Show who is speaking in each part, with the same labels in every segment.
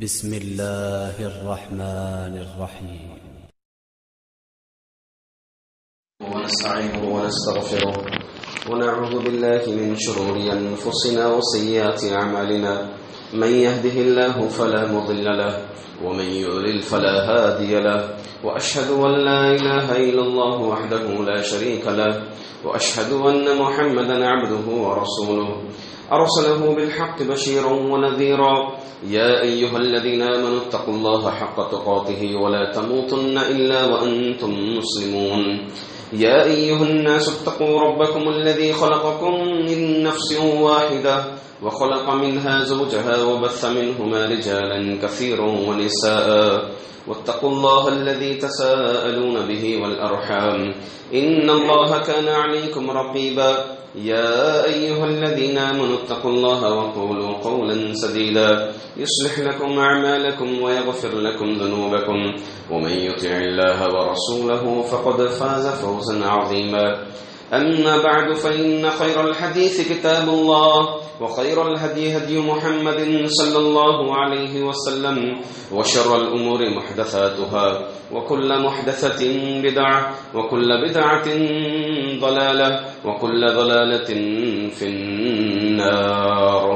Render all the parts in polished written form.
Speaker 1: بسم الله الرحمن الرحيم.
Speaker 2: ونستعينه ونستغفره ونعوذ بالله من شرور أنفسنا وسيئات أعمالنا، من يهده الله فلا مضل له ومن يضلل فلا هادي له، وأشهد أن لا إله إلا الله وحده لا شريك له، وأشهد أن محمدا عبده ورسوله أرسله بالحق بشيرا ونذيرا. يا أيها الذين آمنوا اتقوا الله حق تقاته ولا تموتن إلا وأنتم مسلمون. يا أيها الناس اتقوا ربكم الذي خلقكم من نفس واحدة وخلق منها زوجها وبث منهما رجالا كثيرا ونساء، واتقوا الله الذي تساءلون به والأرحام إن الله كان عليكم رقيبا. يا أيها الذين آمنوا اتقوا الله وقولوا قولا سديدا يصلح لكم أعمالكم ويغفر لكم ذنوبكم، ومن يطع الله ورسوله فقد فاز فوزا عظيما. أما بعد، فإن خير الحديث كتاب الله، وخير الهدي هدي محمد صلى الله عليه وسلم، وشر الأمور محدثاتها، وكل محدثة بدعة، وكل بدعة ضلالة، وكل ضلالة في النار.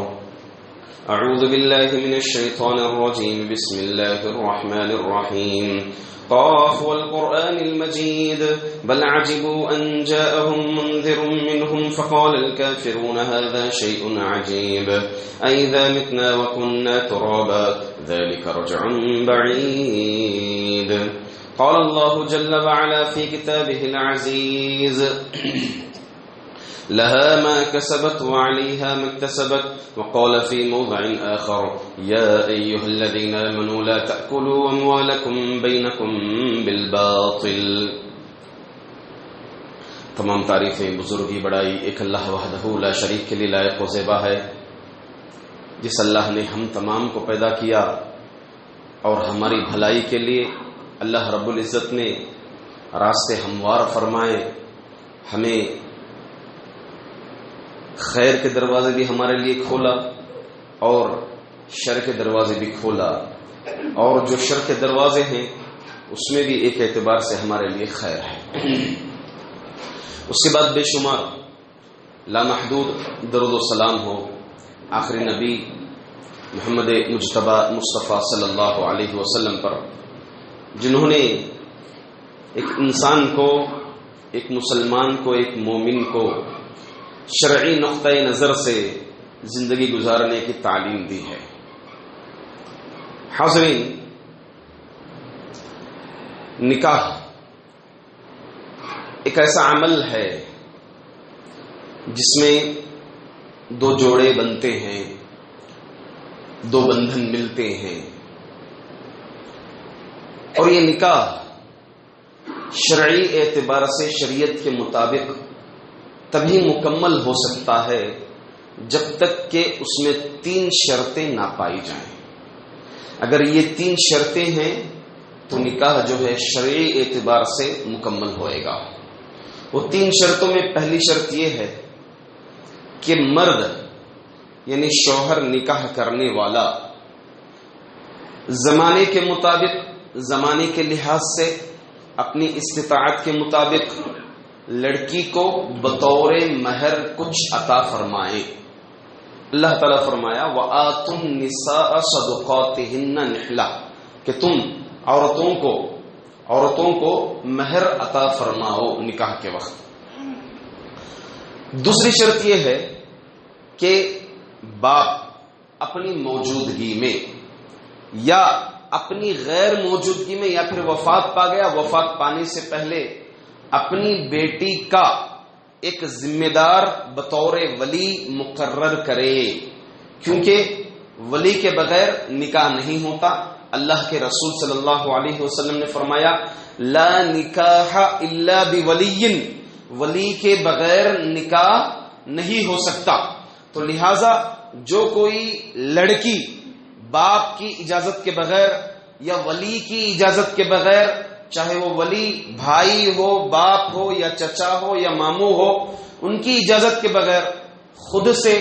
Speaker 2: أعوذ بالله من الشيطان الرجيم. بسم الله الرحمن الرحيم. قاف والقرآن المجيد بل عجبوا أن جاءهم منذر منهم فقال الكافرون هذا شيء عجيب أئذا متنا وكنا ترابا ذلك رجع بعيد. قال الله جل وعلا في كتابه العزيز لها ما كسبت وعليها ما اكتسبت. وقال في موضع آخر يا أيها الذين آمنوا لا تأكلوا أموالكم بينكم بالباطل. تمام تعریفیں، بزرگی، بڑائی ایک اللہ وحدہ لا شریک کے لیے لائق و زیبا ہے، جس اللہ نے ہم تمام کو پیدا کیا اور ہماری بھلائی کے لیے اللہ رب العزت نے راستے ہموار فرمائے، ہمیں خیر کے دروازے بھی ہمارے لیے کھولا اور شر کے دروازے بھی کھولا، اور جو شر کے دروازے ہیں اس میں بھی ایک اعتبار سے ہمارے لیے خیر ہے۔ اس کے بعد بے شمار لامحدود درود و سلام ہو آخری نبی محمد مجتبی مصطفیٰ صلی اللہ علیہ وسلم پر، جنہوں نے ایک انسان کو، ایک مسلمان کو، ایک مومن کو شرعی نقطۂ نظر سے زندگی گزارنے کی تعلیم دی ہے۔ حاضرین، نکاح ایک ایسا عمل ہے جس میں دو جوڑے بنتے ہیں، دو بندھن ملتے ہیں، اور یہ نکاح شرعی اعتبار سے شریعت کے مطابق تبھی مکمل ہو سکتا ہے جب تک کہ اس میں 3 شرطیں نہ پائی جائیں۔ اگر یہ 3 شرطیں ہیں تو نکاح جو ہے شرعی اعتبار سے مکمل ہوئے گا۔ وہ 3 شرطوں میں پہلی شرط یہ ہے کہ مرد یعنی شوہر، نکاح کرنے والا، زمانے کے مطابق، زمانے کے لحاظ سے، اپنی استطاعت کے مطابق لڑکی کو بطور مہر کچھ عطا فرمائے۔ اللہ تعالیٰ فرمایا وَآتُوا النِّسَاءَ صَدُقَاتِهِنَّ نِحْلَةً، کہ تم عورتوں کو مہر عطا فرماؤ نکاح کے وقت۔ دوسری شرط یہ ہے کہ باپ اپنی موجودگی میں یا اپنی غیر موجودگی میں یا پھر وفات پا گیا، وفات پانے سے پہلے اپنی بیٹی کا ایک ذمہ دار بطور ولی مقرر کرے، کیونکہ ولی کے بغیر نکاح نہیں ہوتا۔ اللہ کے رسول صلی اللہ علیہ وسلم نے فرمایا لا نکاح الا بولی، ولی کے بغیر نکاح نہیں ہو سکتا۔ تو لہذا جو کوئی لڑکی باپ کی اجازت کے بغیر یا ولی کی اجازت کے بغیر، چاہے وہ ولی بھائی ہو، باپ ہو یا چچا ہو یا ماموں ہو، ان کی اجازت کے بغیر خود سے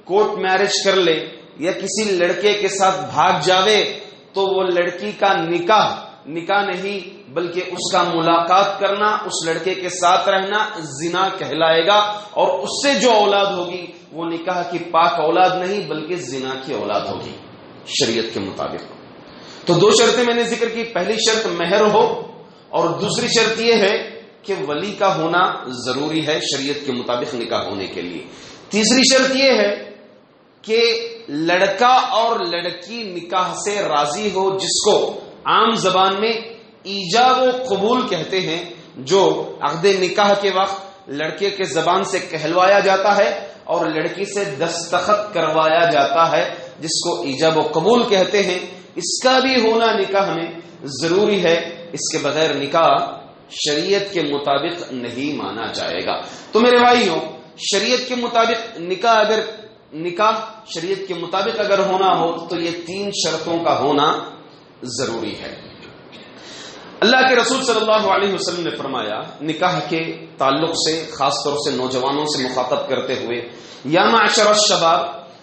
Speaker 2: کورٹ میرج کر لے یا کسی لڑکے کے ساتھ بھاگ جاوے تو وہ لڑکی کا نکاح نہیں بلکہ اس کا ملاقات کرنا، اس لڑکے کے ساتھ رہنا زنا کہلائے گا، اور اس سے جو اولاد ہوگی وہ نکاح کی پاک اولاد نہیں بلکہ زنا کی اولاد ہوگی شریعت کے مطابق۔ تو دو شرطیں میں نے ذکر کی، پہلی شرط مہر ہو، اور دوسری شرط یہ ہے کہ ولی کا ہونا ضروری ہے شریعت کے مطابق نکاح ہونے کے لیے۔ تیسری شرط یہ ہے کہ لڑکا اور لڑکی نکاح سے راضی ہو، جس کو عام زبان میں ایجاب و قبول کہتے ہیں، جو عقد نکاح کے وقت لڑکے کے زبان سے کہلوایا جاتا ہے اور لڑکی سے دستخط کروایا جاتا ہے، جس کو ایجاب و قبول کہتے ہیں، اس کا بھی ہونا نکاح میں ضروری ہے۔ اس کے بغیر نکاح شریعت کے مطابق نہیں مانا جائے گا۔ تو میرے بھائیوں، شریعت کے مطابق نکاح شریعت کے مطابق اگر ہونا ہو تو یہ 3 شرطوں کا ہونا ضروری ہے۔ اللہ کے رسول صلی اللہ علیہ وسلم نے فرمایا نکاح کے تعلق سے، خاص طور سے نوجوانوں سے مخاطب کرتے ہوئے، یا معشر الشباب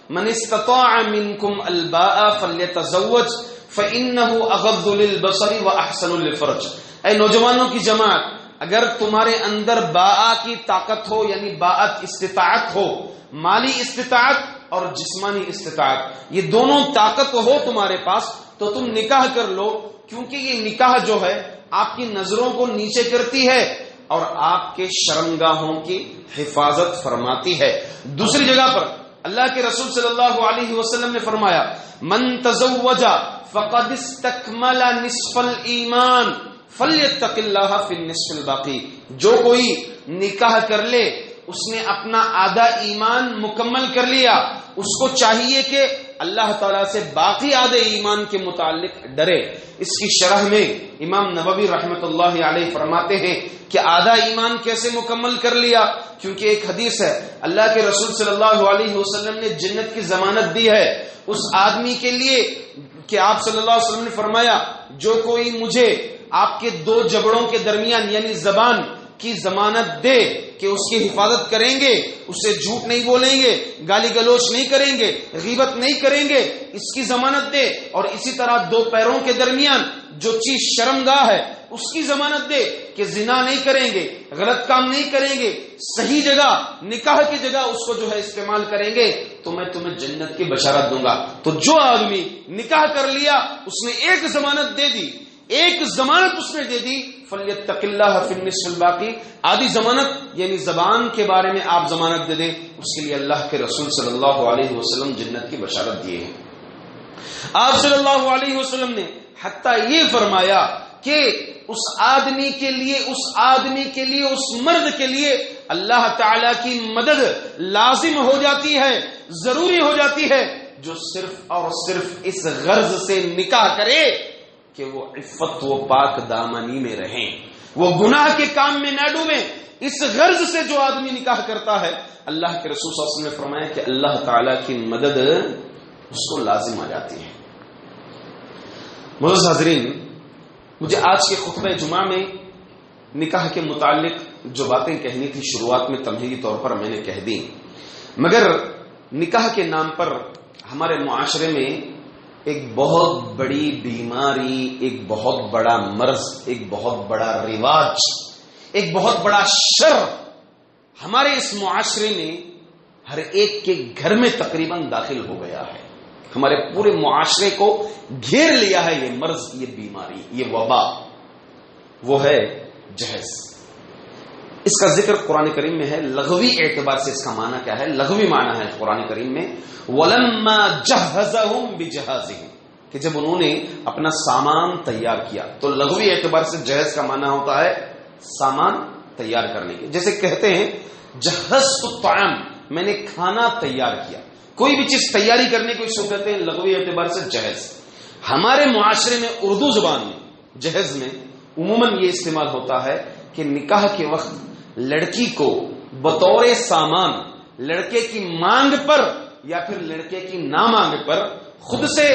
Speaker 2: من استطاع منکم الباء فلیتزوج فإنه اغض للبصر واحسن للفرج۔ اے نوجوانوں کی جماعت، اگر تمہارے اندر باء کی طاقت ہو، یعنی باءت استطاعت ہو، مالی استطاعت اور جسمانی استطاعت، یہ دونوں طاقت ہو تمہارے پاس، تو تم نکاح کر لو، کیونکہ یہ نکاح جو ہے آپ کی نظروں کو نیچے کرتی ہے اور آپ کے شرمگاہوں کی حفاظت فرماتی ہے۔ دوسری جگہ پر اللہ کے رسول صلی اللہ علیہ وسلم نے فرمایا من تزوج فقد استکمل نصف الایمان فلیتق اللہ فی النصف الباقی۔ جو کوئی نکاح کر لے اس نے اپنا آدھا ایمان مکمل کر لیا، اس کو چاہیے کہ اللہ تعالیٰ سے باقی آدھے ایمان کے متعلق ڈرے۔ اس کی شرح میں امام نووی رحمۃ اللہ علیہ فرماتے ہیں کہ آدھا ایمان کیسے مکمل کر لیا، کیونکہ ایک حدیث ہے اللہ کے رسول صلی اللہ علیہ وسلم نے جنت کی ضمانت دی ہے اس آدمی کے لیے کہ آپ صلی اللہ علیہ وسلم نے فرمایا جو کوئی مجھے آپ کے 2 جبڑوں کے درمیان یعنی زبان کی ضمانت دے کہ اس کی حفاظت کریں گے، اسے جھوٹ نہیں بولیں گے، گالی گلوچ نہیں کریں گے، غیبت نہیں کریں گے، اس کی ضمانت دے، اور اسی طرح 2 پیروں کے درمیان جو چیز شرمگاہ ہے اس کی ضمانت دے کہ زنا نہیں کریں گے، غلط کام نہیں کریں گے، صحیح جگہ نکاح کی جگہ اس کو جو ہے استعمال کریں گے تو میں تمہیں جنت کی بشارت دوں گا۔ تو جو آدمی نکاح کر لیا اس نے ایک ضمانت دے دی، ایک ضمانت اس نے دے دی، فلیتق اللہ فی النصف الباقی، آدھی ضمانت یعنی زبان کے بارے میں آپ ضمانت دے دیں، اس کے لیے اللہ کے رسول صلی اللہ علیہ وسلم جنت کی بشارت دیے ہیں۔ آپ صلی اللہ علیہ وسلم نے حتیٰ یہ فرمایا کہ اس آدمی کے لیے اس مرد کے لیے اللہ تعالی کی مدد لازم ہو جاتی ہے، ضروری ہو جاتی ہے، جو صرف اور صرف اس غرض سے نکاح کرے کہ وہ عفت و پاک دامنی میں رہیں، وہ گناہ کے کام میں نہ ڈوبیں۔ اس غرض سے جو آدمی نکاح کرتا ہے اللہ کے رسول صلی اللہ علیہ وسلم نے فرمایا کہ اللہ تعالی کی مدد اس کو لازم آ جاتی ہے۔ معزز حاضرین، مجھے آج کے خطبہ جمعہ میں نکاح کے متعلق جو باتیں کہنی تھی شروعات میں تمہیدی طور پر میں نے کہہ دی، مگر نکاح کے نام پر ہمارے معاشرے میں ایک بہت بڑی بیماری، ایک بہت بڑا مرض، ایک بہت بڑا رواج، ایک بہت بڑا شر ہمارے اس معاشرے میں ہر ایک کے گھر میں تقریباً داخل ہو گیا ہے، ہمارے پورے معاشرے کو گھیر لیا ہے یہ مرض، یہ بیماری، یہ وبا، وہ ہے جہیز۔ اس کا ذکر قرآن کریم میں ہے، لغوی اعتبار سے اس کا معنی کیا ہے؟ لغوی معنی ہے قرآن کریم میں وَلَمَّا جَهَّزَهُمْ بِجَهَازِهِمْ، کہ جب انہوں نے اپنا سامان تیار کیا۔ تو لغوی اعتبار سے جہیز کا معنی ہوتا ہے سامان تیار کرنے کے، جیسے کہتے ہیں جہزت الطعام، میں نے کھانا تیار کیا، کوئی بھی چیز تیاری کرنے کو اس کو کہتے ہیں لغوی اعتبار سے جہیز۔ ہمارے معاشرے میں اردو زبان میں جہیز میں عموماً یہ استعمال ہوتا ہے کہ نکاح کے وقت لڑکی کو بطور سامان لڑکے کی مانگ پر یا پھر لڑکے کی نہ مانگ پر خود سے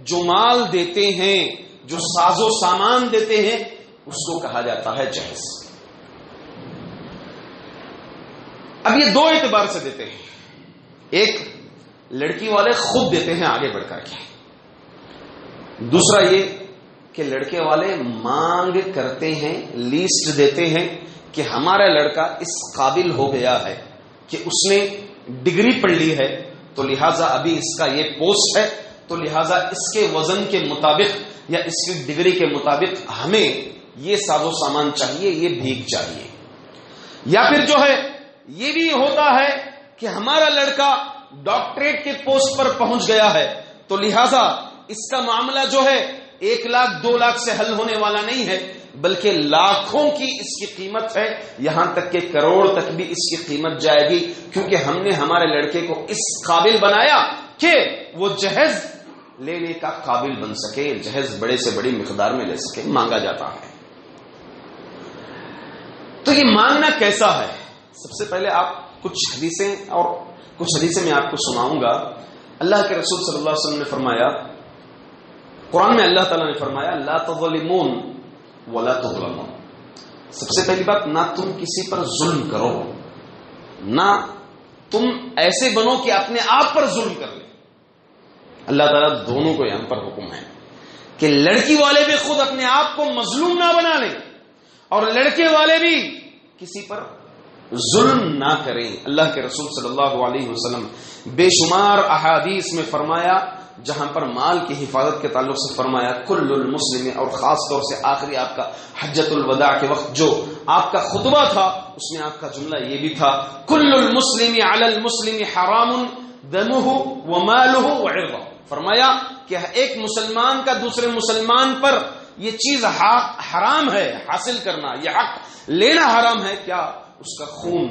Speaker 2: جو مال دیتے ہیں، جو ساز و سامان دیتے ہیں، اس کو کہا جاتا ہے جہیز۔ اب یہ 2 اعتبار سے دیتے ہیں، ایک لڑکی والے خود دیتے ہیں آگے بڑھ کر کے، دوسرا یہ کہ لڑکے والے مانگ کرتے ہیں، لیسٹ دیتے ہیں کہ ہمارا لڑکا اس قابل ہو گیا ہے کہ اس نے ڈگری پڑھ لی ہے، تو لہٰذا ابھی اس کا یہ پوسٹ ہے، تو لہٰذا اس کے وزن کے مطابق یا اس کی ڈگری کے مطابق ہمیں یہ ساز و سامان چاہیے، یہ بھیک چاہیے۔ یا پھر جو ہے یہ بھی ہوتا ہے کہ ہمارا لڑکا ڈاکٹریٹ کے پوسٹ پر پہنچ گیا ہے، تو لہٰذا اس کا معاملہ جو ہے 1 لاکھ 2 لاکھ سے حل ہونے والا نہیں ہے، بلکہ لاکھوں کی اس کی قیمت ہے، یہاں تک کہ کروڑ تک بھی اس کی قیمت جائے گی، کیونکہ ہم نے ہمارے لڑکے کو اس قابل بنایا کہ وہ جہیز لینے کا قابل بن سکے، جہیز بڑے سے بڑی مقدار میں لے سکے، مانگا جاتا ہے۔ تو یہ مانگنا کیسا ہے؟ سب سے پہلے آپ کچھ حدیثیں میں آپ کو سناؤں گا۔ اللہ کے رسول صلی اللہ علیہ وسلم نے فرمایا، قرآن میں اللہ تعالیٰ نے فرمایا لا تظلمون ولا تظلمون۔ سب سے پہلی بات، نہ تم کسی پر ظلم کرو، نہ تم ایسے بنو کہ اپنے آپ پر ظلم کر لے۔ اللہ تعالیٰ دونوں کو یہاں پر حکم ہے کہ لڑکی والے بھی خود اپنے آپ کو مظلوم نہ بنا لیں اور لڑکے والے بھی کسی پر ظلم نہ کریں۔ اللہ کے رسول صلی اللہ علیہ وسلم بے شمار احادیث میں فرمایا، جہاں پر مال کی حفاظت کے تعلق سے فرمایا کل المسلم، اور خاص طور سے آخری آپ کا حجۃ الوداع کے وقت جو آپ کا خطبہ تھا اس میں آپ کا جملہ یہ بھی تھا کل المسلم علی المسلم حرام دمہ ومالہ وعرضہ۔ فرمایا کہ ایک مسلمان کا دوسرے مسلمان پر یہ چیز حرام ہے، حاصل کرنا، یہ حق لینا حرام ہے۔ کیا؟ اس کا خون،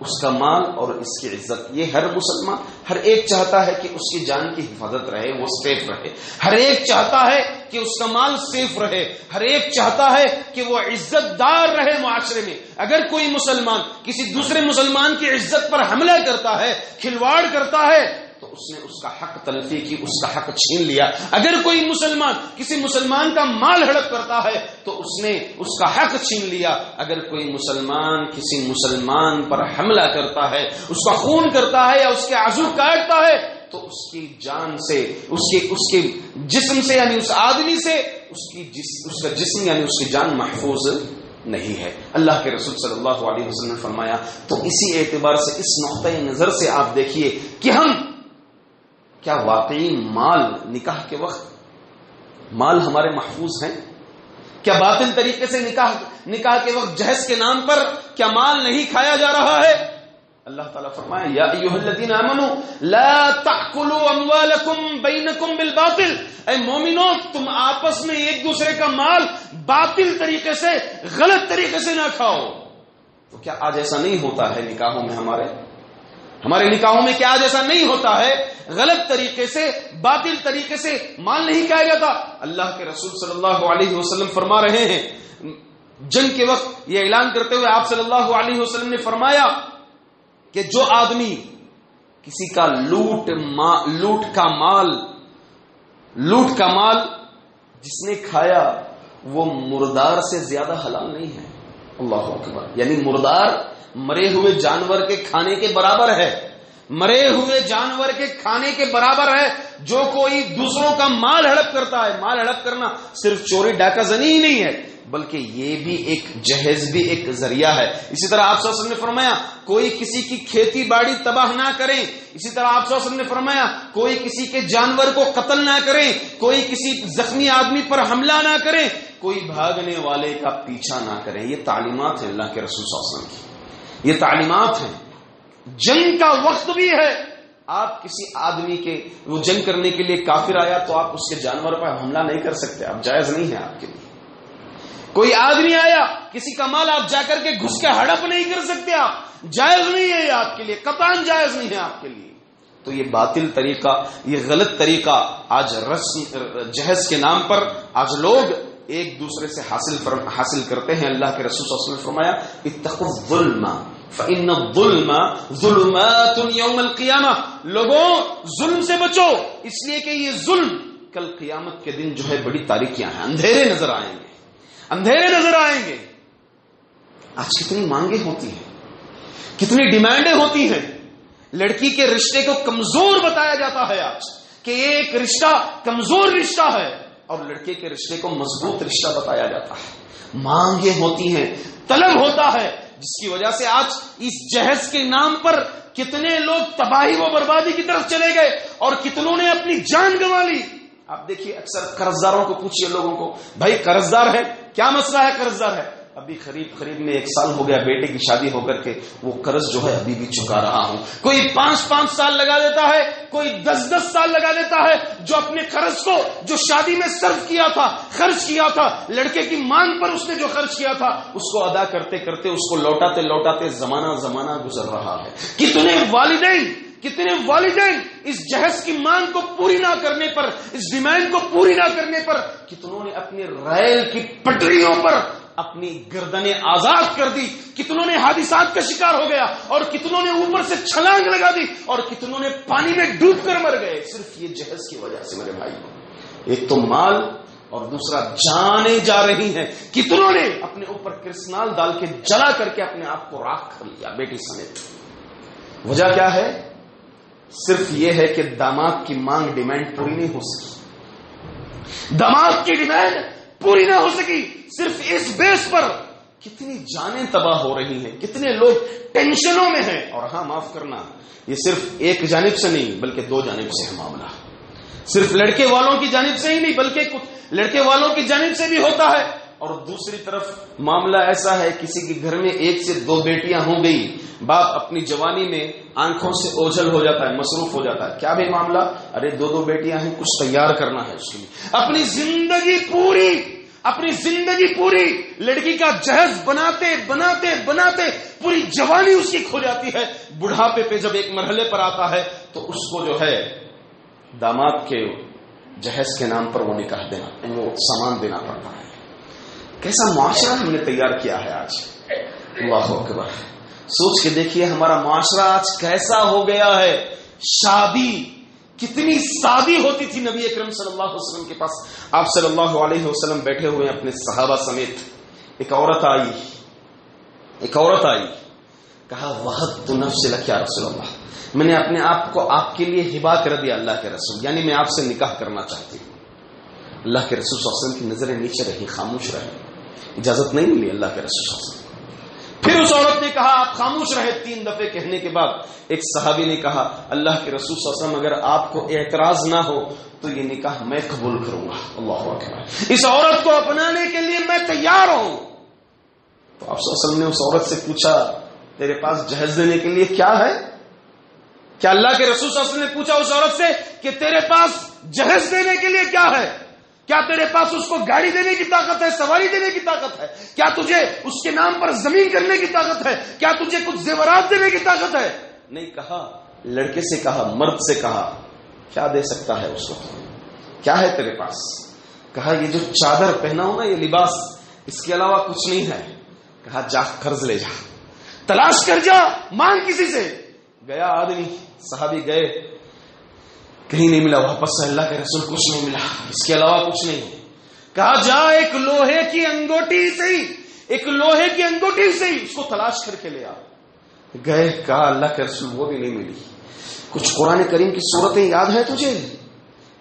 Speaker 2: اس کا مال اور اس کی عزت۔ یہ ہر مسلمان، ہر ایک چاہتا ہے کہ اس کی جان کی حفاظت رہے، وہ سیف رہے، ہر ایک چاہتا ہے کہ اس کا مال سیف رہے، ہر ایک چاہتا ہے کہ وہ عزت دار رہے معاشرے میں۔ اگر کوئی مسلمان کسی دوسرے مسلمان کی عزت پر حملہ کرتا ہے، کھلواڑ کرتا ہے، تو اس نے اس کا حق تلفی کی، اس کا حق چھین لیا۔ اگر کوئی مسلمان کسی مسلمان کا مال ہڑپ کرتا ہے تو اس نے اس کا حق چھین لیا۔ اگر کوئی مسلمان کسی مسلمان پر حملہ کرتا ہے، اس کا خون کرتا ہے یا اس کے عضو کاٹتا ہے، تو اس کی جان سے، اس کے جسم سے، یعنی اس آدمی سے اس کا جسم یعنی اس کی جان محفوظ نہیں ہے۔ اللہ کے رسول صلی اللہ علیہ وسلم نے فرمایا۔ تو اسی اعتبار سے، اس نقطۂ نظر سے آپ دیکھیے کہ ہم کیا واقعی مال، نکاح کے وقت مال ہمارے محفوظ ہیں؟ کیا باطل طریقے سے نکاح کے وقت جہیز کے نام پر کیا مال نہیں کھایا جا رہا ہے؟ اللہ تعالیٰ فرمایا یا ایھا الذین آمنوا لا تأکلوا اموالکم بینکم بالباطل۔ اے مومنو، تم آپس میں ایک دوسرے کا مال باطل طریقے سے، غلط طریقے سے نہ کھاؤ۔ تو کیا آج ایسا نہیں ہوتا ہے نکاحوں میں؟ ہمارے نکاحوں میں کیا آج ایسا نہیں ہوتا ہے؟ غلط طریقے سے، باطل طریقے سے مال نہیں کھایا جاتا۔ اللہ کے رسول صلی اللہ علیہ وسلم فرما رہے ہیں، جنگ کے وقت یہ اعلان کرتے ہوئے آپ صلی اللہ علیہ وسلم نے فرمایا کہ جو آدمی کسی کا لوٹ کا مال جس نے کھایا وہ مردار سے زیادہ حلال نہیں ہے۔ اللہ اکبر۔ یعنی مردار مرے ہوئے جانور کے کھانے کے برابر ہے، مرے ہوئے جانور کے کھانے کے برابر ہے۔ جو کوئی دوسروں کا مال ہڑپ کرتا ہے، مال ہڑپ کرنا صرف چوری ڈاکہ زنی ہی نہیں ہے، بلکہ یہ بھی ایک جہیز بھی ایک ذریعہ ہے۔ اسی طرح آپ صلی اللہ علیہ وسلم نے فرمایا کوئی کسی کی کھیتی باڑی تباہ نہ کریں۔ اسی طرح آپ صلی اللہ علیہ وسلم نے فرمایا کوئی کسی کے جانور کو قتل نہ کریں، کوئی کسی زخمی آدمی پر حملہ نہ کریں، کوئی بھاگنے والے کا پیچھا نہ کریں۔ یہ تعلیمات ہیں اللہ کے رسول صلی اللہ علیہ وسلم کی، یہ تعلیمات ہیں۔ جنگ کا وقت بھی ہے، آپ کسی آدمی کے وہ جنگ کرنے کے لیے کافر آیا تو آپ اس کے جانور پر حملہ نہیں کر سکتے، آپ جائز نہیں ہے آپ کے لیے۔ کوئی آدمی آیا، کسی کا مال آپ جا کر کے گھس کے ہڑپ نہیں کر سکتے، آپ جائز نہیں ہے یہ آپ کے لیے، قطعاً جائز نہیں ہے آپ کے لیے۔ تو یہ باطل طریقہ، یہ غلط طریقہ آج رسم جہیز کے نام پر آج لوگ ایک دوسرے سے حاصل کرتے ہیں۔ اللہ کے رسول صلی اللہ علیہ وسلم نے فرمایا اتقوا الظلم فإن الظلم ظلمات یوم القیامہ، لوگوں ظلم سے بچو، اس لیے کہ یہ ظلم کل قیامت کے دن جو ہے بڑی تاریکیاں ہیں، اندھیرے نظر آئیں گے، اندھیرے نظر آئیں گے۔ آج کتنی مانگیں ہوتی ہیں، کتنی ڈیمانڈیں ہوتی ہیں، لڑکی کے رشتے کو کمزور بتایا جاتا ہے آج کہ ایک رشتہ کمزور رشتہ ہے اور لڑکے کے رشتے کو مضبوط رشتہ بتایا جاتا ہے. مانگیں ہوتی ہیں, طلب ہوتا ہے, جس کی وجہ سے آج اس جہیز کے نام پر کتنے لوگ تباہی و بربادی کی طرف چلے گئے اور کتنوں نے اپنی جان گنوا لی. آپ دیکھیے اکثر قرضداروں کو پوچھئے لوگوں کو, بھائی قرض دار ہے, کیا مسئلہ ہے قرض دار ہے؟ ابھی قریب میں 1 سال ہو گیا بیٹے کی شادی ہو کر کے, وہ قرض جو ہے ابھی بھی چکا رہا ہوں. کوئی 5 سال لگا دیتا ہے, کوئی 10 سال لگا دیتا ہے, جو اپنے قرض کو جو شادی میں صرف کیا تھا, خرچ کیا تھا, لڑکے کی مانگ پر اس نے جو خرچ کیا تھا, اس کو ادا کرتے کرتے اس کو لوٹاتے زمانہ گزر رہا ہے. کتنے والدین اس جہیز کی مانگ کو پوری نہ کرنے پر, اس ڈیمانڈ کو پوری نہ کرنے پر کتنوں نے اپنی ریل کی پٹریوں پر اپنی گردنیں آزاد کر دی, کتنوں نے حادثات کا شکار ہو گیا اور کتنوں نے اوپر سے چھلانگ لگا دی اور کتنوں نے پانی میں ڈوب کر مر گئے, صرف یہ جہیز کی وجہ سے. میرے بھائی, ایک تو مال اور دوسرا جانیں جا رہی ہیں. کتنوں نے اپنے اوپر کرسنال ڈال کے جلا کر کے اپنے آپ کو راکھ کر لیا بیٹی سمیت. وجہ کیا ہے؟ صرف یہ ہے کہ داماد کی مانگ ڈیمانڈ پوری نہیں ہو سکی, داماد کی ڈیمانڈ پوری نہ ہو سکی. صرف اس بیس پر کتنی جانیں تباہ ہو رہی ہیں, کتنے لوگ ٹینشنوں میں ہیں. اور ہاں معاف کرنا, یہ صرف ایک جانب سے نہیں بلکہ 2 جانب سے ہے معاملہ. صرف لڑکے والوں کی جانب سے ہی نہیں بلکہ لڑکے والوں کی جانب سے بھی ہوتا ہے. اور دوسری طرف معاملہ ایسا ہے, کسی کے گھر میں 1 سے 2 بیٹیاں ہو گئی, باپ اپنی جوانی میں آنکھوں سے اوجھل ہو جاتا ہے, مصروف ہو جاتا ہے. کیا بھی معاملہ؟ ارے 2 بیٹیاں ہیں, کچھ تیار کرنا ہے اس کے لیے. اپنی زندگی پوری لڑکی کا جہیز بناتے پوری جوانی اس کی کھو جاتی ہے. بڑھاپے پہ جب ایک مرحلے پر آتا ہے تو اس کو جو ہے داماد کے جہیز کے نام پر وہ نکاح دینا, وہ سامان دینا پڑتا ہے. کیسا معاشرہ ہم نے تیار کیا ہے آج. اللہ اکبر. سوچ کے دیکھیے ہمارا معاشرہ آج کیسا ہو گیا ہے. شادی کتنی سادی ہوتی تھی نبی اکرم صلی اللہ علیہ وسلم کے پاس. آپ صلی اللہ علیہ وسلم بیٹھے ہوئے اپنے صحابہ سمیت. ایک عورت آئی, کہا وہبت نفسی لک یا رسول اللہ, میں نے اپنے آپ کو آپ کے لیے ہبا کر دیا اللہ کے رسول, یعنی میں آپ سے نکاح کرنا چاہتی ہوں. اللہ کے رسول صلی اللہ علیہ وسلم کی نظریں نیچے رہی, خاموش رہے, اجازت نہیں ملی اللہ کے رسول صلی اللہ علیہ وسلم. پھر اس عورت نے کہا آپ خاموش رہے. 3 دفعے کہنے کے بعد ایک صحابی نے کہا اللہ کے رسول صلی اللہ علیہ وسلم اگر آپ کو اعتراض نہ ہو تو یہ نکاح میں قبول کروں گا. اللہ اکبر. اس عورت کو اپنانے کے لیے میں تیار ہوں. تو آپ صلی اللہ علیہ وسلم نے اس عورت سے پوچھا تیرے پاس جہیز دینے کے لیے کیا ہے؟ کیا اللہ کے رسول صلی اللہ علیہ وسلم نے پوچھا اس عورت سے کہ تیرے پاس جہیز دینے کے لیے کیا ہے؟ کیا تیرے پاس اس کو گاڑی دینے کی طاقت ہے, سواری دینے کی طاقت ہے؟ کیا تجھے اس کے نام پر زمین کرنے کی طاقت ہے؟ کیا تجھے کچھ زیورات دینے کی طاقت ہے؟ نہیں کہا. لڑکے سے کہا, مرد سے کہا کیا دے سکتا ہے اس وقت, کیا ہے تیرے پاس؟ کہا یہ جو چادر پہنا ہو نا, یہ لباس, اس کے علاوہ کچھ نہیں ہے. کہا جا قرض لے جا, تلاش کر جا, مانگ کسی سے. گیا آدمی, صحابی گئے, کہیں نہیں ملا. واپس سے اللہ کے رسول کچھ نہیں ملا, اس کے علاوہ کچھ نہیں. کہا جا ایک لوہے کی انگوٹھی سے ہی اس کو تلاش کر کے لے آ. گئے, کہا اللہ کے رسول وہ بھی نہیں ملی. کچھ قرآن کریم کی صورتیں یاد ہے تجھے؟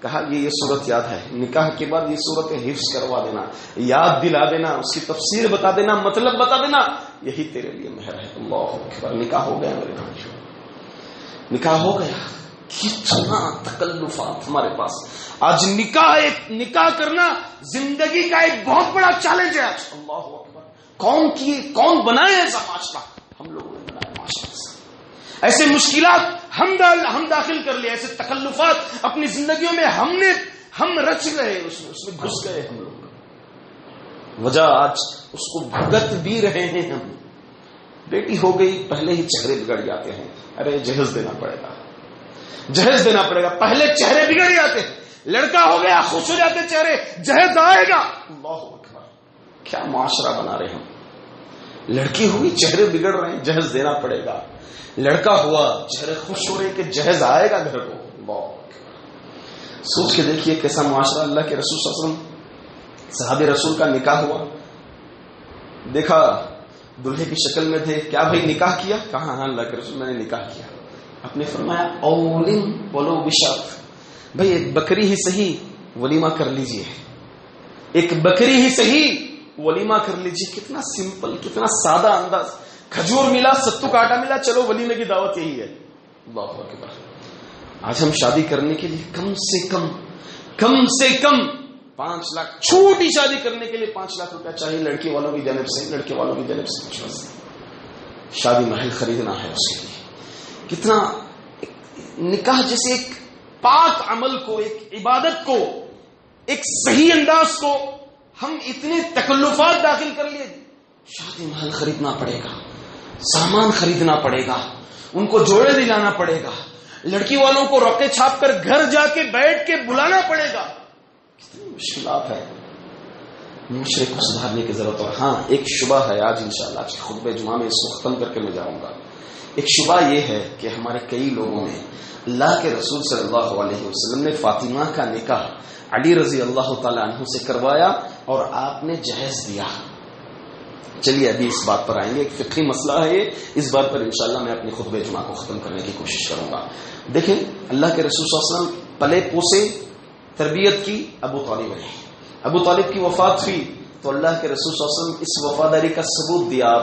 Speaker 2: کہا یہ صورت یاد ہے. نکاح کے بعد یہ صورتیں حفظ کروا دینا, یاد دلا دینا, اس کی تفسیر بتا دینا, مطلب بتا دینا, یہی تیرے لیے مہر ہے. اللہ اکبر. نکاح ہو گیا میرے بھائیوں, نکاح ہو گیا. کتنا تکلفات ہمارے پاس آج. نکاح کرنا زندگی کا ایک بہت بڑا چیلنج ہے آج. اللہ اکبر. کون بنائے ایسا معاشرہ؟ ہم لوگوں نے بنایا معاشرہ. ایسے مشکلات ہم داخل کر لیے, ایسے تکلفات اپنی زندگیوں میں ہم رچ گئے, اس میں گھس گئے ہم لوگ. وجہ آج اس کو بھگت بھی رہے ہیں ہم. بیٹی ہو گئی, پہلے ہی چہرے بگڑ جاتے ہیں. ارے جہیز دینا پڑے گا, پہلے چہرے بگڑ جاتے ہیں. لڑکا ہو گیا, خوش ہو جاتے چہرے, جہیز آئے گا. اللہ اکبر. کیا معاشرہ بنا رہے ہم. لڑکی ہوئی, چہرے بگڑ رہے ہیں, جہیز دینا پڑے گا. لڑکا ہوا, چہرے خوش ہو رہے کہ جہیز آئے گا گھر کو. اللہ سوچ کے دیکھیے کیسا معاشرہ. اللہ کے رسول صلی اللہ علیہ وسلم, صحابہ رسول کا نکاح ہوا, دیکھا دلہے کی شکل میں تھے. کیا بھائی نکاح کیا؟ کہا ہاں اللہ کے رسول میں نے نکاح کیا. آپ نے فرمایا اولم ولو بشرط, بھائی ایک بکری ہی صحیح ولیمہ کر لیجئے، ایک بکری ہی صحیح ولیمہ کر لیجئے. کتنا سمپل، کتنا سادہ انداز. کھجور ملا، ستو کا آٹا ملا، چلو ولیمے کی دعوت یہی ہے. اللہ اکبر. آج ہم شادی کرنے کے لیے کم سے کم 5 لاکھ، چھوٹی شادی کرنے کے لیے 5 لاکھ روپیہ چاہیے لڑکی والوں کی جانب سے، لڑکے والوں کی جانب سے کچھ بس. شادی محل خریدنا ہے اس کے لیے. کتنا نکاح جیسے ایک پاک عمل کو، ایک عبادت کو، ایک صحیح انداز کو ہم اتنے تکلفات داخل کر لیے. شادی محل خریدنا پڑے گا، سامان خریدنا پڑے گا، ان کو جوڑے دلانا پڑے گا، لڑکی والوں کو روکے چھاپ کر گھر جا کے بیٹھ کے بلانا پڑے گا. کتنی مشکلات ہے. معاشرے کو سدھارنے کی ضرورت ہے. ہاں ایک شبہ ہے، آج انشاءاللہ آج کے خطبہ جمعہ میں اس کو ختم کر کے میں جاؤں گا. ایک شبہ یہ ہے کہ ہمارے کئی لوگوں نے اللہ کے رسول صلی اللہ علیہ وسلم نے فاطمہ کا نکاح علی رضی اللہ تعالی عنہ سے کروایا اور آپ نے جہیز دیا. چلیے ابھی اس بات پر آئیں گے، ایک فقہی مسئلہ ہے یہ، اس بات پر انشاءاللہ میں اپنے خطبہ جمعہ کو ختم کرنے کی کوشش کروں گا. دیکھیں اللہ کے رسول صلی اللہ علیہ وسلم پلے پوسے تربیت کی ابو طالب نے. ابو طالب کی وفات ہوئی تو اللہ کے رسول صلی اللہ علیہ وسلم اس وفاداری کا ثبوت دیا.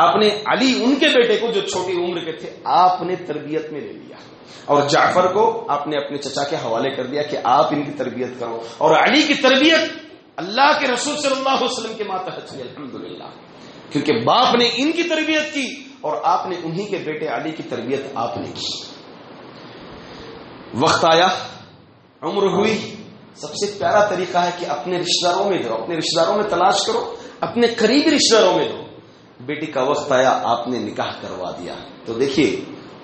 Speaker 2: آپ نے علی ان کے بیٹے کو جو چھوٹی عمر کے تھے آپ نے تربیت میں لے لیا، اور جعفر کو آپ نے اپنے چچا کے حوالے کر دیا کہ آپ ان کی تربیت کرو. اور علی کی تربیت اللہ کے رسول صلی اللہ علیہ وسلم کے ماتحت ہوئی الحمدللہ، کیونکہ باپ نے ان کی تربیت کی اور آپ نے انہی کے بیٹے علی کی تربیت آپ نے کی. وقت آیا، عمر ہوئی، سب سے پیارا طریقہ ہے کہ اپنے رشتہ داروں میں دو، اپنے رشتہ داروں میں تلاش کرو، اپنے قریبی رشتہ داروں میں دو. بیٹی کا وقت آیا، آپ نے نکاح کروا دیا. تو دیکھیے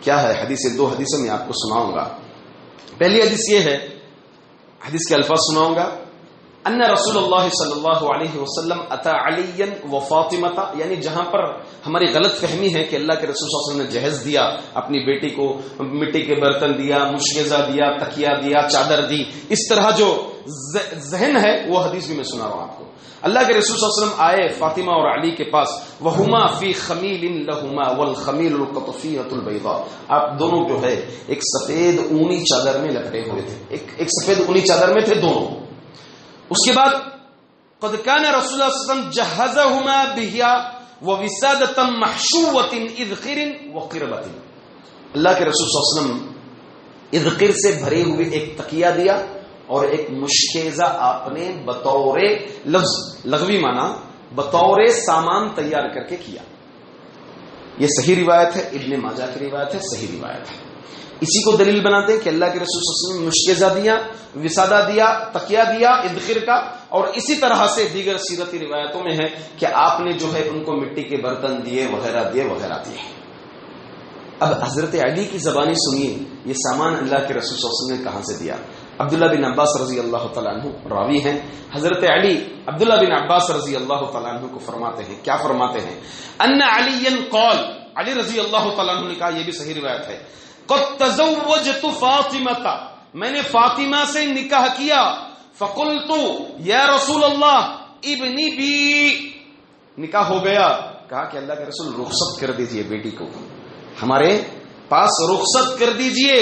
Speaker 2: کیا ہے حدیث، 2 حدیثیں میں آپ کو سناؤں گا. پہلی حدیث یہ ہے، حدیث کے الفاظ سناؤں گا. ان رسول اللہ صلی اللہ علیہ وسلم اتا علی و فاطمہ، یعنی جہاں پر ہماری غلط فہمی ہے کہ اللہ کے رسول صلی اللہ علیہ وسلم نے جہیز دیا، اپنی بیٹی کو مٹی کے برتن دیا، مشکزہ دیا، تکیہ دیا، چادر دی، اس طرح جو ذہن ہے وہ حدیث بھی میں سنا رہا ہوں آپ کو. اللہ کے رسول صلی اللہ علیہ وسلم آئے فاطمہ اور علی کے پاس، وہما فی خمیل لہما والخمیل القطفیۃ البیضاء. آپ دونوں جو ہے ایک سفید اونی چادر میں لپٹے ہوئے تھے، ایک سفید اونی چادر میں تھے دونوں. اس کے بعد قد كان رسول اللہ صلی اللہ علیہ وسلم جهزهما بهيا ووسادة محشوة اذخر وقربة. اللہ کے رسول صلی اللہ علیہ وسلم اذخر سے بھرے ہوئے ایک تکیہ دیا اور ایک مشکیزہ آپ نے بطور لفظ لغوی معنی بطور سامان تیار کر کے کیا. یہ صحیح روایت ہے، ابن ماجہ کی روایت ہے، صحیح روایت ہے. اسی کو دلیل بناتے ہیں کہ اللہ کے رسول صلی اللہ علیہ وسلم نے مشکیزہ دیا، وسادہ دیا، تکیہ دیا اذخر کا، اور اسی طرح سے دیگر سیرتی روایتوں میں ہے کہ آپ نے جو ہے ان کو مٹی کے برتن دیے وغیرہ دیے. اب حضرت علی کی زبانی سنیے، یہ سامان اللہ کے رسول صلی اللہ علیہ وسلم نے کہاں سے دیا. عبداللہ بن عباس رضی اللہ تعالیٰ عنہ راوی ہیں. حضرت علی عبداللہ بن عباس رضی اللہ تعالیٰ عنہ کو فرماتے ہیں، کیا فرماتے ہیں؟ ان علی قال، علی رضی اللہ تعالیٰ عنہ نے کہا، یہ بھی صحیح روایت ہے، قد تزوجت فاطمہ، میں نے فاطمہ سے نکاح کیا. فقلت یا رسول اللہ ابنی بی، نکاح ہو گیا، کہا کہ اللہ کے رسول رخصت کر دیجئے بیٹی کو، ہمارے پاس رخصت کر دیجئے.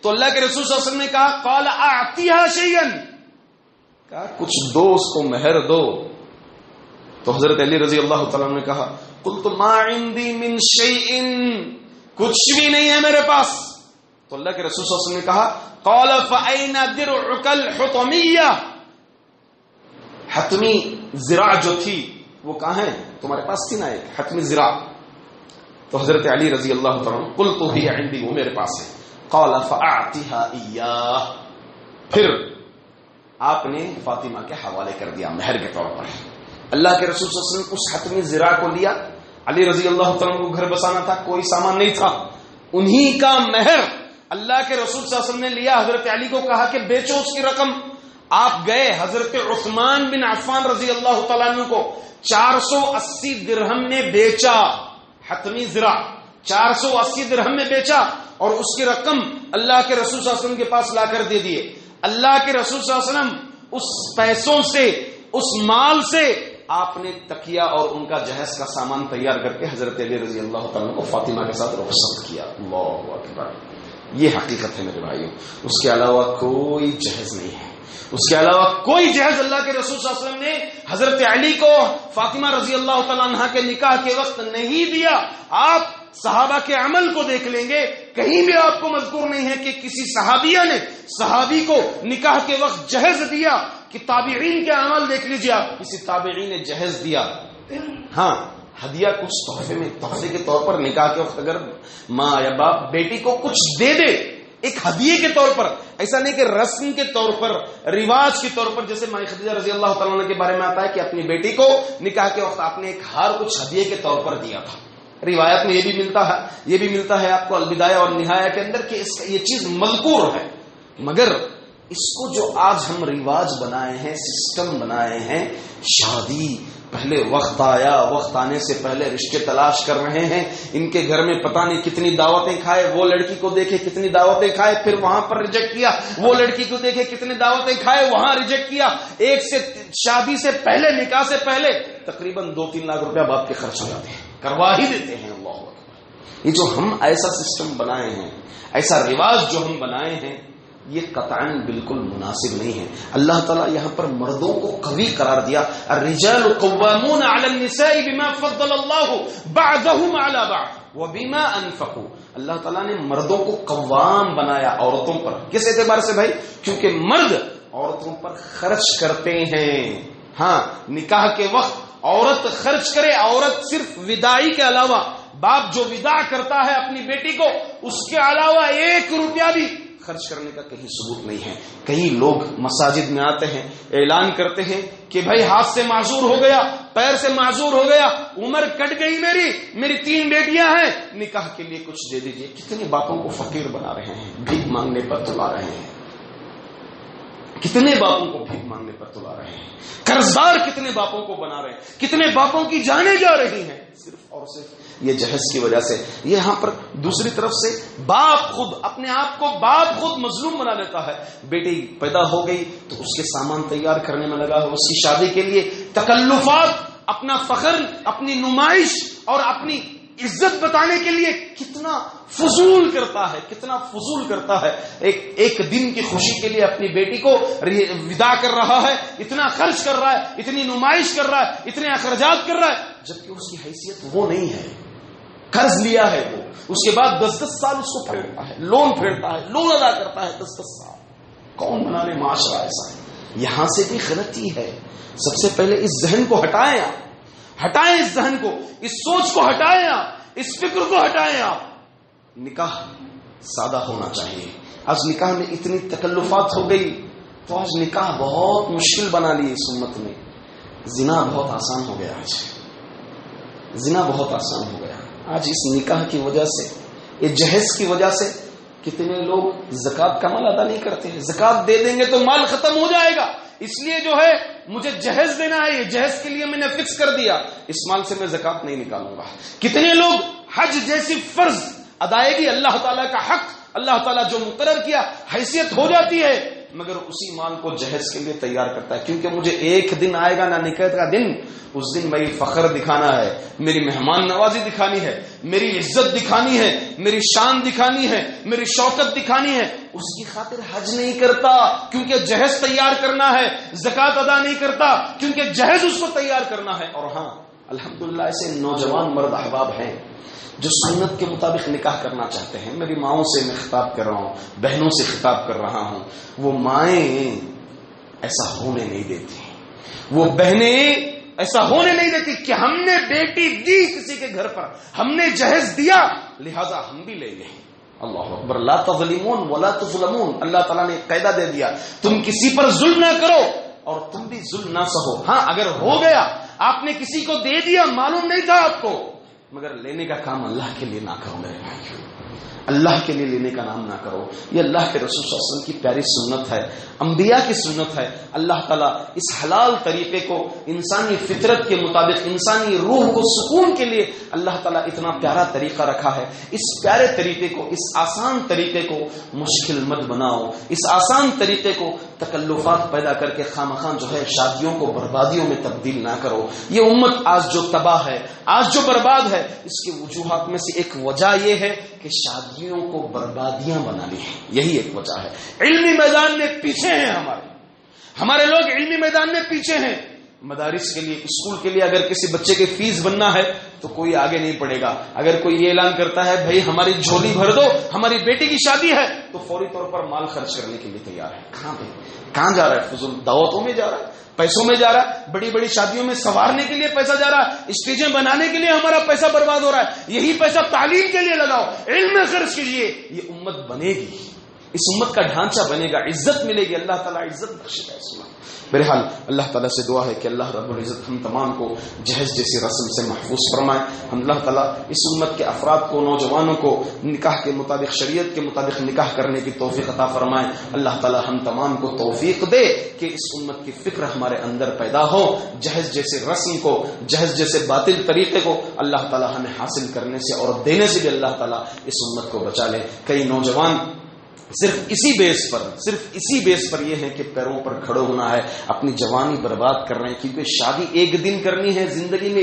Speaker 2: تو اللہ کے رسول صلی اللہ علیہ وسلم نے کہا قال اعطیها شیئا، کہا کچھ دو، اس کو مہر دو. تو حضرت علی رضی اللہ تعالیٰ عنہ نے کہا قلت ما عندي من شیء، کچھ بھی نہیں ہے میرے پاس. تو اللہ کے رسول صلی اللہ علیہ وسلم نے کہا قال فأين درعك الحطمیہ، حتمی زراع جو تھی وہ کہاں ہے؟ تمہارے پاس تھی نا ایک حتمی زراع. تو حضرت علی رضی اللہ تعالیٰ عنہ قلت هي عندي، وہ میرے پاس ہے. قال فأعطها إياه، پھر آپ نے فاطمہ کے حوالے کر دیا مہر کے طور پر. اللہ کے رسول صلی اللہ علیہ وسلم اس حتمی زراع کو لیا. علی رضی اللہ تعالیٰ عنہ کو گھر بسانا تھا، کوئی سامان نہیں تھا، انہی کا مہر اللہ کے رسول صلی اللہ علیہ وسلم نے لیا. حضرت علی کو کہا کہ بیچو اس کی رقم. آپ گئے حضرت عثمان بن عفان رضی اللہ تعالیٰ عنہ کو 480 درہم میں بیچا. حتمی زراع 480 درہم میں بیچا اور اس کی رقم اللہ کے رسول صلی اللہ علیہ وسلم کے پاس لا کر دے دیے. اللہ کے رسول صلی اللہ علیہ وسلم اس پیسوں سے، اس مال سے آپ نے تکیہ اور ان کا جہیز کا سامان تیار کر کے حضرت علی رضی اللہ تعالیٰ کو فاطمہ کے ساتھ رخصت کیا. اللہ اکبر. یہ حقیقت ہے میرے بھائیوں. اس کے علاوہ کوئی جہیز نہیں ہے. اس کے علاوہ کوئی جہیز اللہ کے رسول صلی اللہ علیہ وسلم نے حضرت علی کو فاطمہ رضی اللہ تعالیٰ عنہ کے نکاح کے وقت نہیں دیا. آپ صحابہ کے عمل کو دیکھ لیں گے, کہیں بھی آپ کو مذکور نہیں ہے کہ کسی صحابیہ نے صحابی کو نکاح کے وقت جہیز دیا. کہ تابعین کے عمل دیکھ لیجیے آپ, کسی تابعین نے جہیز دیا. ہاں ہدیہ کچھ تحفے کے طور پر نکاح کے وقت اگر ماں یا باپ بیٹی کو کچھ دے دے ایک ہدیے کے طور پر, ایسا نہیں کہ رسم کے طور پر, رواج کے طور پر, جیسے ماں خدیجہ رضی اللہ تعالیٰ عنہ کے بارے میں آتا ہے کہ اپنی بیٹی کو نکاح کے وقت آپ نے ایک ہار کچھ ہدیے کے طور پر دیا تھا. روایت میں یہ بھی ملتا ہے آپ کو البدایہ اور نہایہ کے اندر کہ یہ چیز مذکور ہے. مگر اس کو جو آج ہم رواج بنائے ہیں, سسٹم بنائے ہیں, شادی پہلے وقت آیا, وقت آنے سے پہلے رشتے تلاش کر رہے ہیں, ان کے گھر میں پتہ نہیں کتنی دعوتیں کھائے, وہ لڑکی کو دیکھے کتنی دعوتیں کھائے, پھر وہاں پر ریجیکٹ کیا, وہ لڑکی کو دیکھے کتنی دعوتیں کھائے, وہاں ریجیکٹ کیا. ایک سے شادی سے پہلے, نکاح سے پہلے تقریباً 2-3 لاکھ روپیہ باپ کے خرچ ہو جاتے ہیں, کروا ہی دیتے ہیں. اللہ اکبر. یہ جو ہم ایسا سسٹم بنائے ہیں, ایسا رواج جو ہم بنائے ہیں, یہ قطعاً بالکل مناسب نہیں ہے. اللہ تعالیٰ یہاں پر مردوں کو قوی قرار دیا. الرجال قوامون علی النساء بما فضل اللہ بعضهم علی بعض وبما انفقوا. اللہ تعالیٰ نے مردوں کو قوام بنایا عورتوں پر. کس اعتبار سے بھائی؟ کیونکہ مرد عورتوں پر خرچ کرتے ہیں. ہاں نکاح کے وقت عورت خرچ کرے. عورت صرف وداعی کے علاوہ, باپ جو ودا کرتا ہے اپنی بیٹی کو, اس کے علاوہ 1 روپیہ بھی خرچ کرنے کا کہیں ثبوت نہیں ہے. کئی لوگ مساجد میں آتے ہیں, اعلان کرتے ہیں کہ بھائی ہاتھ سے معذور ہو گیا, پیر سے معذور ہو گیا, عمر کٹ گئی میری 3 بیٹیاں ہیں, نکاح کے لیے کچھ دے دیجیے. کتنے باپوں کو فقیر بنا رہے ہیں, بھیک مانگنے پر تلا رہے ہیں. کتنے باپوں کو بھیک مانگنے پر تلا رہے ہیں. قرضدار کتنے باپوں کو بنا رہے ہیں. کتنے باپوں کی جانیں جا رہی ہیں صرف اور صرف یہ جہیز کی وجہ سے. یہاں پر دوسری طرف سے باپ خود اپنے آپ کو مظلوم بنا لیتا ہے. بیٹی پیدا ہو گئی تو اس کے سامان تیار کرنے میں لگا ہو, اس کی شادی کے لیے تکلفات, اپنا فخر, اپنی نمائش اور اپنی عزت بتانے کے لیے کتنا فضول کرتا ہے. ایک دن کی خوشی کے لیے اپنی بیٹی کو ودا کر رہا ہے, اتنا خرچ کر رہا ہے, اتنی نمائش کر رہا ہے, اتنے اخراجات کر رہا ہے, جبکہ اس کی حیثیت وہ نہیں ہے. قرض لیا ہے وہ, اس کے بعد 10-10 سال اس کو پھیرتا ہے, لون ادا کرتا ہے 10-10 سال. کون بنا لے معاشرہ ایسا؟ یہاں سے بھی غلطی ہے. سب سے پہلے اس ذہن کو ہٹائیں اس ذہن کو, اس سوچ کو ہٹائیں آپ, اس فکر کو ہٹائیں آپ. نکاح سادہ ہونا چاہیے. آج نکاح میں اتنی تکلفات ہو گئی تو آج نکاح بہت مشکل بنا لی اس امت میں. زنا بہت آسان ہو گیا. آج اس نکاح کی وجہ سے, یہ جہیز کی وجہ سے کتنے لوگ زکوٰۃ کا مال ادا نہیں کرتے ہیں. زکوٰۃ دے دیں گے تو مال ختم ہو جائے گا, اس لیے جو ہے مجھے جہیز دینا ہے, یہ جہیز کے لیے میں نے فکس کر دیا, اس مال سے میں زکوٰۃ نہیں نکالوں گا. کتنے لوگ حج جیسی فرض ادائیگی, اللہ تعالیٰ کا حق, اللہ تعالیٰ جو مقرر کیا, حیثیت ہو جاتی ہے, مگر اسی مال کو جہیز کے لیے تیار کرتا ہے. کیونکہ مجھے ایک دن آئے گا نا نکاح کا دن, اس دن میری فخر دکھانا ہے, میری مہمان نوازی دکھانی ہے, میری عزت دکھانی ہے, میری شان دکھانی ہے, میری شوکت دکھانی ہے. اس کی خاطر حج نہیں کرتا کیونکہ جہیز تیار کرنا ہے, زکوٰۃ ادا نہیں کرتا کیونکہ جہیز اس کو تیار کرنا ہے. اور ہاں الحمدللہ ایسے نوجوان مرد احباب ہیں جو سنت کے مطابق نکاح کرنا چاہتے ہیں. میری ماؤں سے میں خطاب کر رہا ہوں, بہنوں سے خطاب کر رہا ہوں. وہ مائیں ایسا ہونے نہیں دیتی, وہ بہنیں ایسا ہونے نہیں دیتی کہ ہم نے بیٹی دی کسی کے گھر پر, ہم نے جہیز دیا لہذا ہم بھی لے گئے. اللہ اکبر. لا تظلمون ولا تظلمون. اللہ تعالیٰ نے قاعدہ دے دیا, تم کسی پر ظلم نہ کرو اور تم بھی ظلم نہ سہو. ہاں اگر ہو گیا, آپ نے کسی کو دے دیا, معلوم نہیں تھا آپ کو, مگر لینے کا کام اللہ کے لیے نہ کرو میرے بھائی, اللہ کے لیے لینے کا نام نہ کرو. یہ اللہ کے رسول صلی اللہ علیہ وسلم کی پیاری سنت ہے, انبیاء کی سنت ہے. اللہ تعالیٰ اس حلال طریقے کو انسانی فطرت کے مطابق, انسانی روح کو سکون کے لیے اللہ تعالیٰ اتنا پیارا طریقہ رکھا ہے. اس پیارے طریقے کو, اس آسان طریقے کو مشکل مت بناؤ. اس آسان طریقے کو تکلفات پیدا کر کے خامخواہ جو ہے شادیوں کو بربادیوں میں تبدیل نہ کرو. یہ امت آج جو تباہ ہے, آج جو برباد ہے, اس کے وجوہات میں سے ایک وجہ یہ ہے کہ شادیوں کو بربادیاں بنا لی ہیں، یہی ایک وجہ ہے۔ علمی میدان میں پیچھے ہیں ہمارے لوگ، علمی میدان میں پیچھے ہیں۔ مدارس کے لیے، اسکول کے لیے اگر کسی بچے کے فیس بننا ہے تو کوئی آگے نہیں پڑے گا۔ اگر کوئی یہ اعلان کرتا ہے بھائی ہماری جھولی بھر دو، ہماری بیٹی کی شادی ہے، تو فوری طور پر مال خرچ کرنے کے لیے تیار ہے۔ کہاں جا رہا ہے؟ فضول دعوتوں میں جا رہا ہے، پیسوں میں جا رہا ہے، بڑی بڑی شادیوں میں سنوارنے کے لیے پیسہ جا رہا ہے، اسٹیجیں بنانے کے لیے ہمارا پیسہ برباد ہو رہا ہے۔ یہی پیسہ تعلیم کے لیے لگاؤ، علم میں خرچ کیجیے، یہ امت بنے گی، اس امت کا ڈھانچہ بنے گا، عزت ملے گی، اللہ تعالیٰ عزت بخشے گا اس میں۔ بہرحال اللہ تعالیٰ سے دعا ہے کہ اللہ رب العزت ہم تمام کو جہیز جیسی رسم سے محفوظ فرمائے۔ ہم اللہ تعالیٰ اس امت کے افراد کو، نوجوانوں کو نکاح کے مطابق، شریعت کے مطابق نکاح کرنے کی توفیق عطا فرمائے۔ اللہ تعالیٰ ہم تمام کو توفیق دے کہ اس امت کی فکر ہمارے اندر پیدا ہو، جہیز جیسے رسم کو، جہیز جیسے باطل طریقے کو اللہ تعالیٰ ہمیں حاصل کرنے سے اور دینے سے بھی اللہ تعالیٰ اس امت کو بچا لے۔ کئی نوجوان صرف اسی بیس پر یہ ہے کہ پیروں پر کھڑے ہونا ہے، اپنی جوانی برباد کر رہے ہیں، کیونکہ شادی ایک دن کرنی ہے زندگی میں،